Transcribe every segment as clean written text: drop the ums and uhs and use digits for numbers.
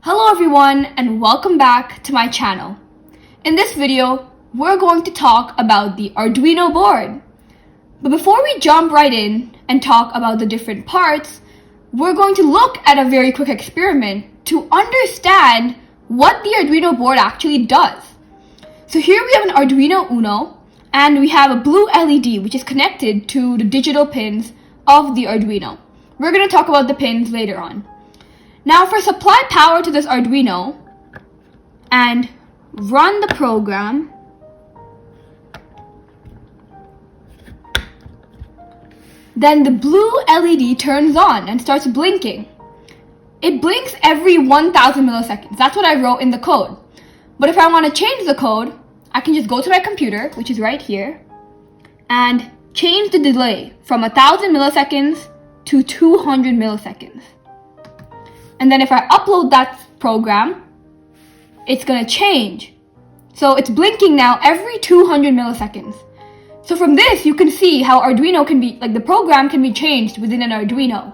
Hello everyone and welcome back to my channel. In this video, we're going to talk about the Arduino board. But before we jump right in and talk about the different parts, we're going to look at a very quick experiment to understand what the Arduino board actually does. So here we have an Arduino Uno and we have a blue LED which is connected to the digital pins of the Arduino. We're going to talk about the pins later on. Now for supply power to this Arduino and run the program, then the blue LED turns on and starts blinking. It blinks every 1000 milliseconds. That's what I wrote in the code. But if I want to change the code, I can just go to my computer, which is right here, and change the delay from 1000 milliseconds to 200 milliseconds. And then if I upload that program, it's going to change. So it's blinking now every 200 milliseconds. So from this, you can see how Arduino can be, the program can be changed within an Arduino.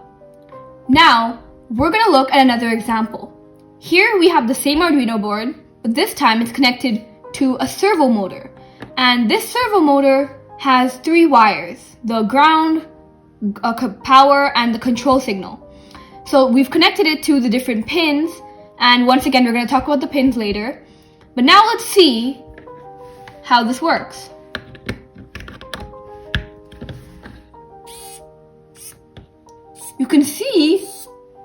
Now, we're going to look at another example. Here we have the same Arduino board, but this time it's connected to a servo motor. And this servo motor has 3 wires, the ground, power, and the control signal. So we've connected it to the different pins, and once again, we're going to talk about the pins later. But now let's see how this works. You can see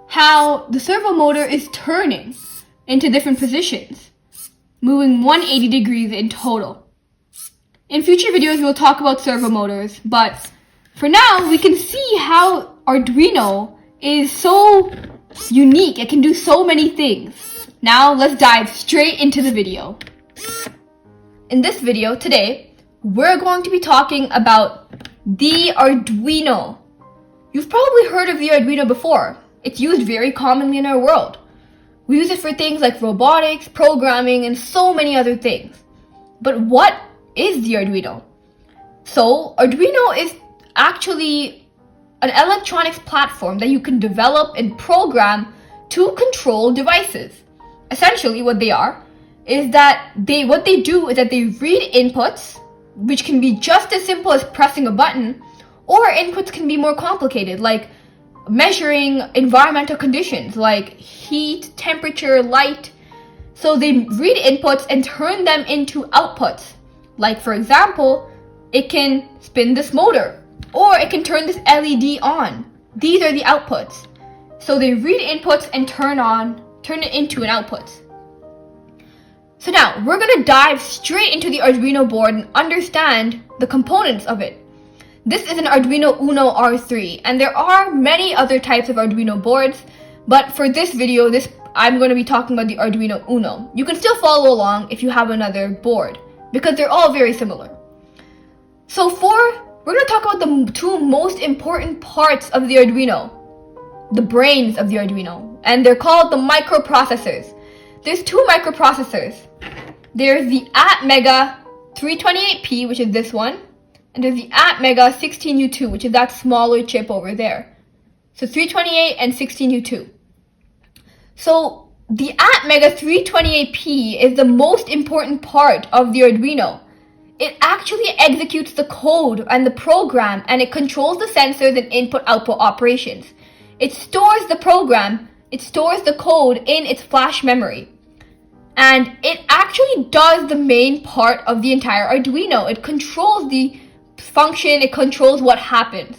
how the servo motor is turning into different positions, moving 180 degrees in total. In future videos, we'll talk about servo motors, but for now, we can see how Arduino is so unique. It can do so many things. Now let's dive straight into the video. In this video today, we're going to be talking about the Arduino. You've probably heard of the Arduino before. It's used very commonly in our world. We use it for things like robotics, programming, and so many other things. But what is the Arduino? So, Arduino is actually an electronics platform that you can develop and program to control devices. Essentially, what they are is that they read inputs, which can be just as simple as pressing a button, or inputs can be more complicated, like measuring environmental conditions like heat, temperature, light. So they read inputs and turn them into outputs. Like, for example, it can spin this motor, or it can turn this LED on. These are the outputs. So they read inputs and turn it into an output. So now we're going to dive straight into the Arduino board and understand the components of it. This is an Arduino Uno R3, and there are many other types of Arduino boards, but for this video, I'm going to be talking about the Arduino Uno. You can still follow along if you have another board, because they're all very similar. So we're going to talk about the 2 most important parts of the Arduino, the brains of the Arduino, and they're called the microprocessors. There's 2 microprocessors. There's the Atmega 328P, which is this one, and there's the Atmega 16U2, which is that smaller chip over there. So 328 and 16U2. So the Atmega 328P is the most important part of the Arduino. It actually executes the code and the program, and it controls the sensors and input-output operations. It stores the program, it stores the code in its flash memory. And it actually does the main part of the entire Arduino. It controls the function, it controls what happens.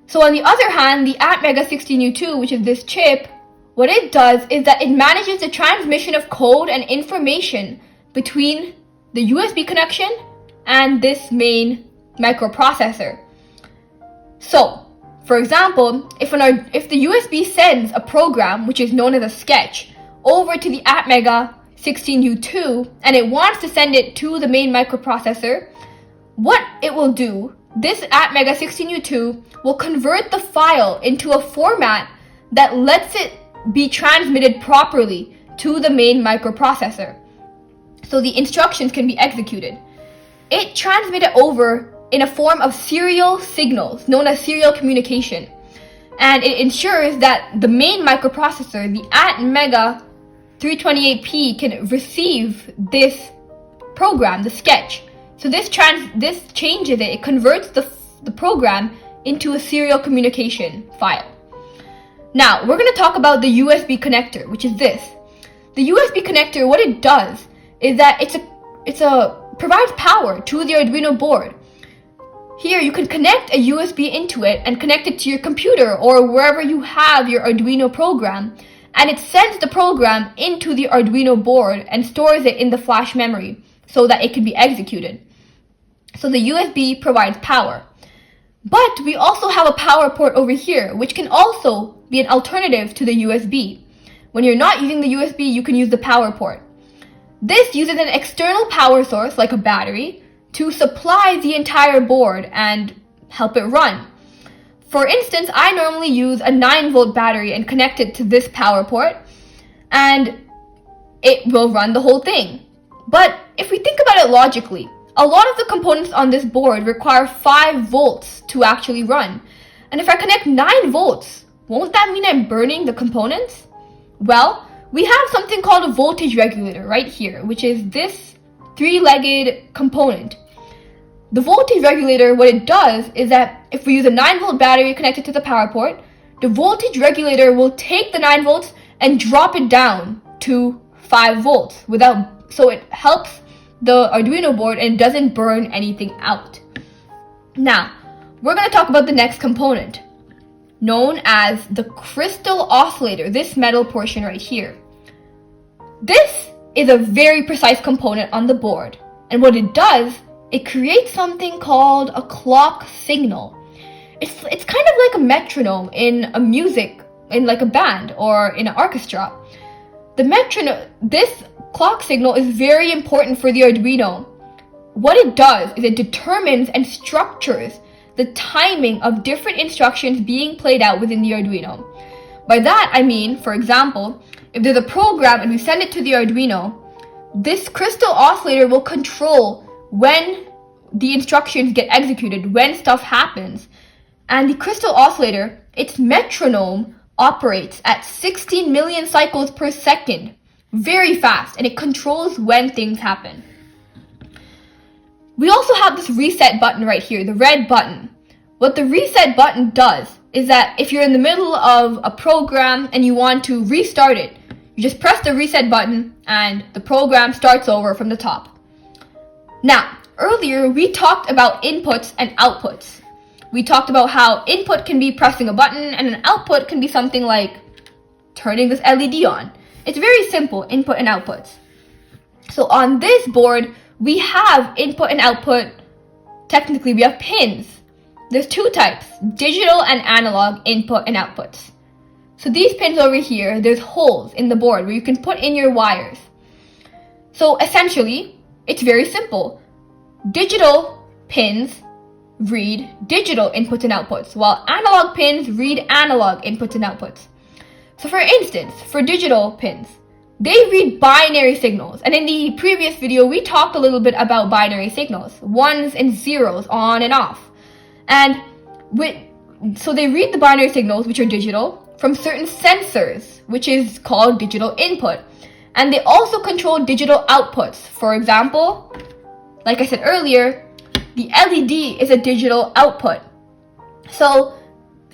So on the other hand, the Atmega 16U2, which is this chip, what it does is that it manages the transmission of code and information between the USB connection and this main microprocessor. So, for example, if the USB sends a program, which is known as a sketch, over to the Atmega 16U2, and it wants to send it to the main microprocessor, what it will do, this Atmega 16U2 will convert the file into a format that lets it be transmitted properly to the main microprocessor, so the instructions can be executed. It transmits it over in a form of serial signals, known as serial communication. And it ensures that the main microprocessor, the Atmega 328P can receive this program, the sketch. So this changes it. It converts the program into a serial communication file. Now, we're going to talk about the USB connector, which is this. The USB connector, what it does is that it provides power to the Arduino board. Here, you can connect a USB into it and connect it to your computer or wherever you have your Arduino program, and it sends the program into the Arduino board and stores it in the flash memory so that it can be executed. So the USB provides power. But we also have a power port over here, which can also be an alternative to the USB. When you're not using the USB, you can use the power port. This uses an external power source, like a battery, to supply the entire board and help it run. For instance, I normally use a 9-volt battery and connect it to this power port, and it will run the whole thing. But if we think about it logically, a lot of the components on this board require 5 volts to actually run. And if I connect 9 volts, won't that mean I'm burning the components? Well, we have something called a voltage regulator right here, which is this 3-legged component. The voltage regulator, what it does is that if we use a 9-volt battery connected to the power port, the voltage regulator will take the 9 volts and drop it down to 5 volts so it helps the Arduino board and doesn't burn anything out. Now, we're going to talk about the next component, known as the crystal oscillator, this metal portion right here. This is a very precise component on the board, and what it does, it creates something called a clock signal. It's kind of like a metronome in a music, in like a band or in an orchestra. This clock signal is very important for the Arduino. What it does is it determines and structures the timing of different instructions being played out within the Arduino. By that I mean, for example, if there's a program and we send it to the Arduino, this crystal oscillator will control when the instructions get executed, when stuff happens. And the crystal oscillator, its metronome, operates at 16 million cycles per second, very fast, and it controls when things happen. We also have this reset button right here, the red button. What the reset button does is that if you're in the middle of a program and you want to restart it, you just press the reset button and the program starts over from the top. Now, earlier we talked about inputs and outputs. We talked about how input can be pressing a button and an output can be something like turning this LED on. It's very simple, input and outputs. So on this board, we have input and output. Technically, we have pins. There's 2 types, digital and analog input and outputs. So these pins over here, there's holes in the board where you can put in your wires. So essentially, it's very simple. Digital pins read digital inputs and outputs, while analog pins read analog inputs and outputs. So for instance, for digital pins, they read binary signals. And in the previous video, we talked a little bit about binary signals, 1s and 0s, on and off. And so they read the binary signals, which are digital, from certain sensors, which is called digital input. And they also control digital outputs. For example, like I said earlier, the LED is a digital output. So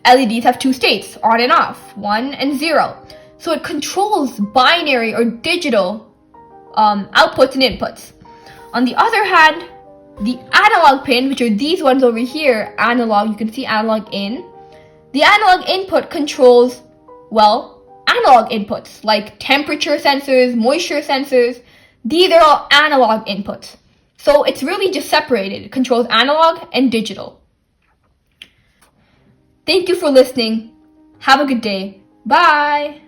LEDs have 2 states, on and off, 1 and 0. So it controls binary or digital outputs and inputs. On the other hand, the analog pin, which are these ones over here, analog, you can see analog in. The analog input controls, well, analog inputs like temperature sensors, moisture sensors. These are all analog inputs. So it's really just separated. It controls analog and digital. Thank you for listening. Have a good day. Bye.